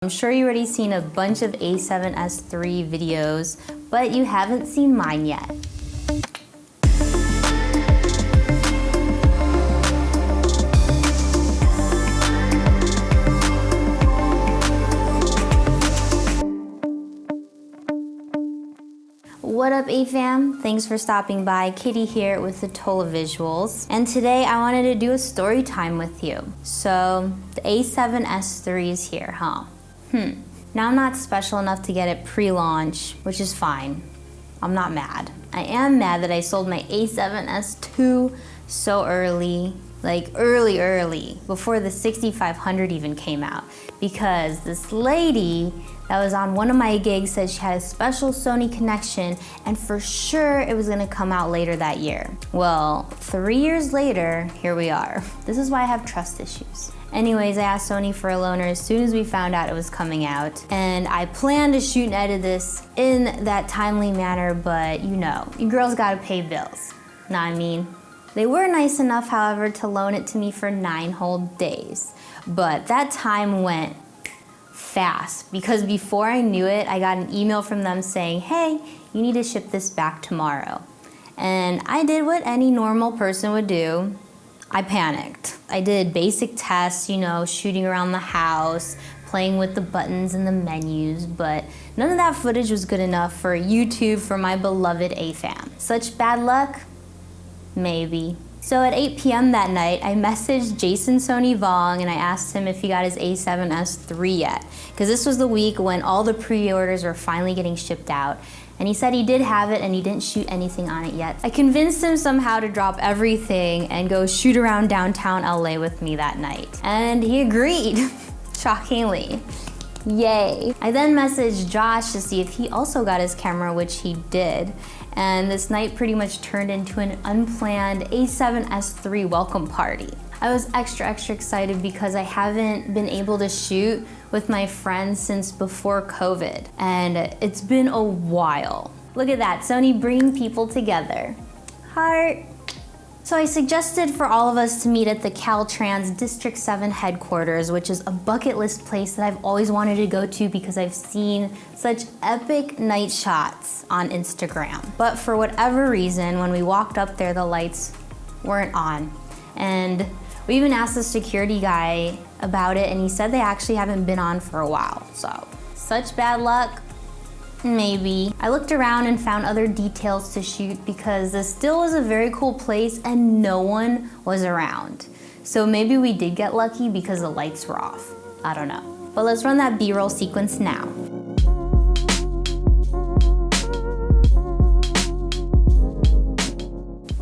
I'm sure you already seen a bunch of a7S3 videos, but you haven't seen mine yet. What up, A-fam? Thanks for stopping by. Kitty here with Atola Visuals. And today I wanted to do a story time with you. So, the a7S3 is here, huh? Now I'm not special enough to get it pre-launch, which is fine. I'm not mad. I am mad that I sold my a7S2 so early, like early, before the 6500 even came out. Because this lady that was on one of my gigs said she had a special Sony connection and for sure it was gonna come out later that year. Well, 3 years later, here we are. This is why I have trust issues. Anyways, I asked Sony for a loaner as soon as we found out it was coming out, and I planned to shoot and edit this in that timely manner, but you know, you girls gotta pay bills. Know what I mean? They were nice enough, however, to loan it to me for 9 whole days, but that time went fast because before I knew it, I got an email from them saying, hey, you need to ship this back tomorrow. And I did what any normal person would do. I panicked. I did basic tests, you know, shooting around the house, playing with the buttons and the menus, but none of that footage was good enough for YouTube for my beloved A-fam. Such bad luck? Maybe. So at 8 p.m. that night, I messaged Jason Sony Vong and I asked him if he got his a7S3 yet, because this was the week when all the pre-orders were finally getting shipped out. And he said he did have it and he didn't shoot anything on it yet. I convinced him somehow to drop everything and go shoot around downtown LA with me that night. And he agreed, shockingly. Yay. I then messaged Josh to see if he also got his camera, which he did. And this night pretty much turned into an unplanned a7S3 welcome party. I was extra excited because I haven't been able to shoot with my friends since before COVID, and it's been a while. Look at that, Sony bringing people together. Heart. So I suggested for all of us to meet at the Caltrans District 7 headquarters, which is a bucket list place that I've always wanted to go to because I've seen such epic night shots on Instagram. But for whatever reason, when we walked up there, the lights weren't on. And we even asked the security guy about it and he said they actually haven't been on for a while. So, such bad luck? Maybe. I looked around and found other details to shoot because this still was a very cool place and no one was around. So maybe we did get lucky because the lights were off. I don't know. But let's run that B-roll sequence now.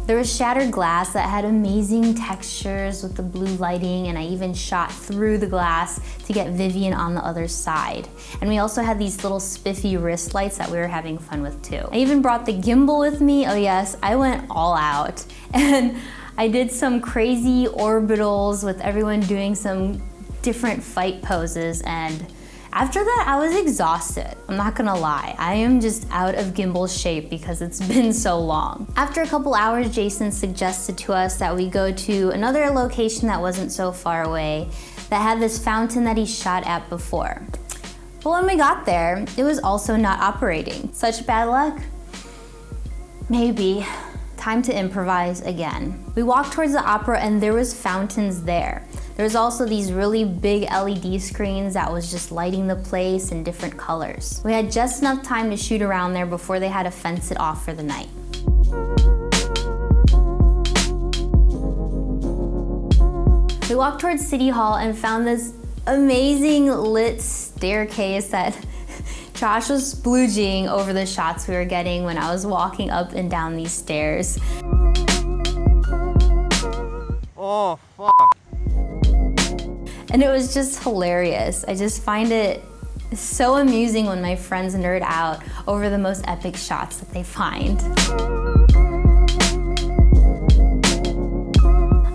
There was shattered glass that had amazing textures with the blue lighting, and I even shot through the glass to get Vivian on the other side. And we also had these little spiffy wrist lights that we were having fun with too. I even brought the gimbal with me. Oh yes, I went all out. And I did some crazy orbitals with everyone doing some different fight poses, and after that, I was exhausted. I'm not gonna lie. I am just out of gimbal shape because it's been so long. After a couple hours, Jason suggested to us that we go to another location that wasn't so far away that had this fountain that he shot at before. But when we got there, it was also not operating. Such bad luck? Maybe. Time to improvise again. We walked towards the opera and there was fountains there. There's also these really big LED screens that was just lighting the place in different colors. We had just enough time to shoot around there before they had to fence it off for the night. We walked towards City Hall and found this amazing lit staircase that Josh was splooging over the shots we were getting when I was walking up and down these stairs. Oh, fuck. And it was just hilarious. I just find it so amusing when my friends nerd out over the most epic shots that they find.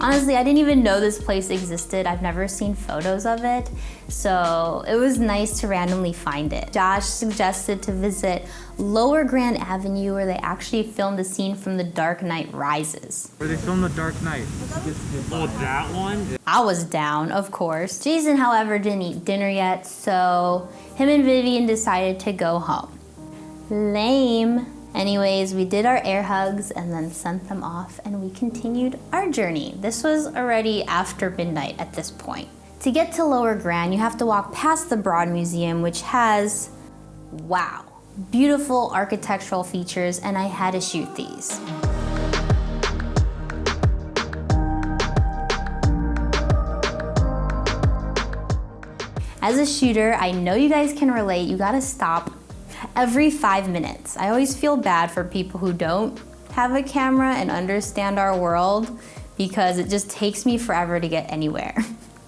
On honestly, I didn't even know this place existed. I've never seen photos of it. So it was nice to randomly find it. Josh suggested to visit Lower Grand Avenue where they actually filmed the scene from The Dark Knight Rises. Where they filmed The Dark Knight. Oh, that one? I was down, of course. Jason, however, didn't eat dinner yet, so him and Vivian decided to go home. Lame. Anyways, we did our air hugs and then sent them off and we continued our journey. This was already after midnight at this point. To get to Lower Grand, you have to walk past the Broad Museum, which has, wow, beautiful architectural features, and I had to shoot these. As a shooter, I know you guys can relate, you gotta stop every 5 minutes. I always feel bad for people who don't have a camera and understand our world because it just takes me forever to get anywhere.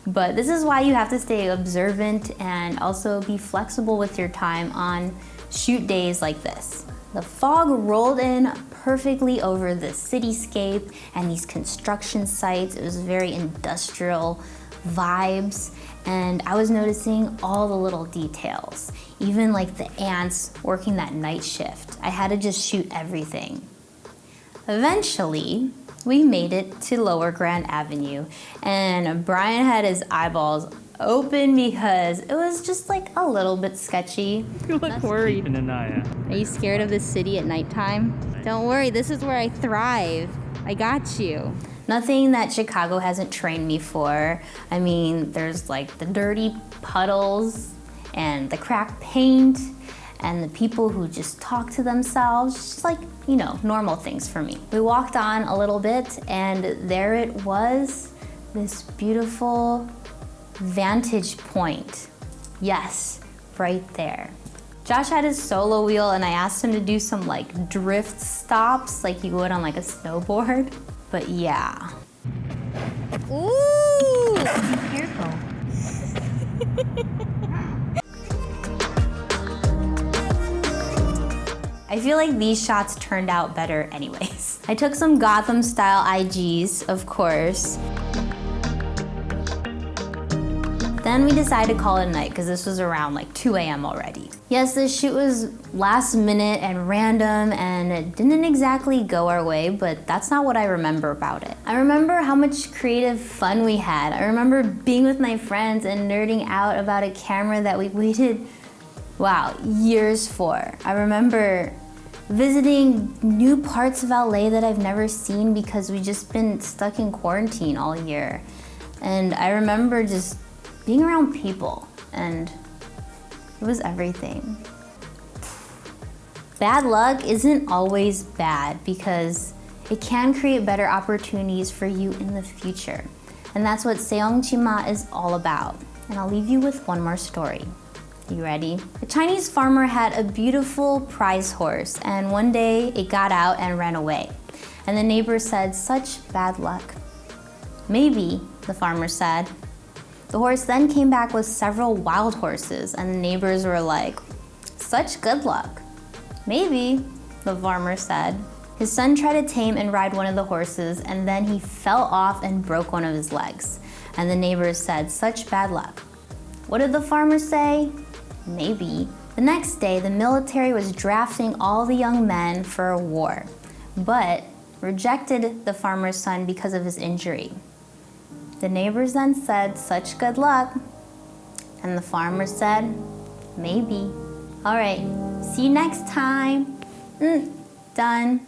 But this is why you have to stay observant and also be flexible with your time on shoot days like this. The fog rolled in perfectly over the cityscape and these construction sites. It was very industrial vibes. And I was noticing all the little details, even like the ants working that night shift. I had to just shoot everything. Eventually, we made it to Lower Grand Avenue, and Brian had his eyeballs open because it was just like a little bit sketchy. You look worried. Are you scared of the city at nighttime? Don't worry, this is where I thrive. I got you. Nothing that Chicago hasn't trained me for. I mean, there's like the dirty puddles and the cracked paint and the people who just talk to themselves, just like, you know, normal things for me. We walked on a little bit and there it was, this beautiful vantage point. Yes, right there. Josh had his solo wheel and I asked him to do some like drift stops like you would on like a snowboard. But yeah. Ooh! Be careful. I feel like these shots turned out better anyways. I took some Gotham style IGs, of course. Then we decided to call it a night because this was around like 2 a.m. already. Yes, this shoot was last minute and random and it didn't exactly go our way, but that's not what I remember about it. I remember how much creative fun we had. I remember being with my friends and nerding out about a camera that we waited, wow, years for. I remember visiting new parts of LA that I've never seen because we've just been stuck in quarantine all year. And I remember just being around people, and it was everything. Bad luck isn't always bad because it can create better opportunities for you in the future. And that's what Saeongjima is all about. And I'll leave you with one more story. You ready? A Chinese farmer had a beautiful prize horse, and one day it got out and ran away. And the neighbor said, "Such bad luck." "Maybe," the farmer said. The horse then came back with several wild horses, and the neighbors were like, "Such good luck." "Maybe," the farmer said. His son tried to tame and ride one of the horses, and then he fell off and broke one of his legs. And the neighbors said, "Such bad luck." What did the farmer say? "Maybe." The next day, the military was drafting all the young men for a war, but rejected the farmer's son because of his injury. The neighbors then said, "Such good luck." And the farmer said, "Maybe." All right, see you next time. Done.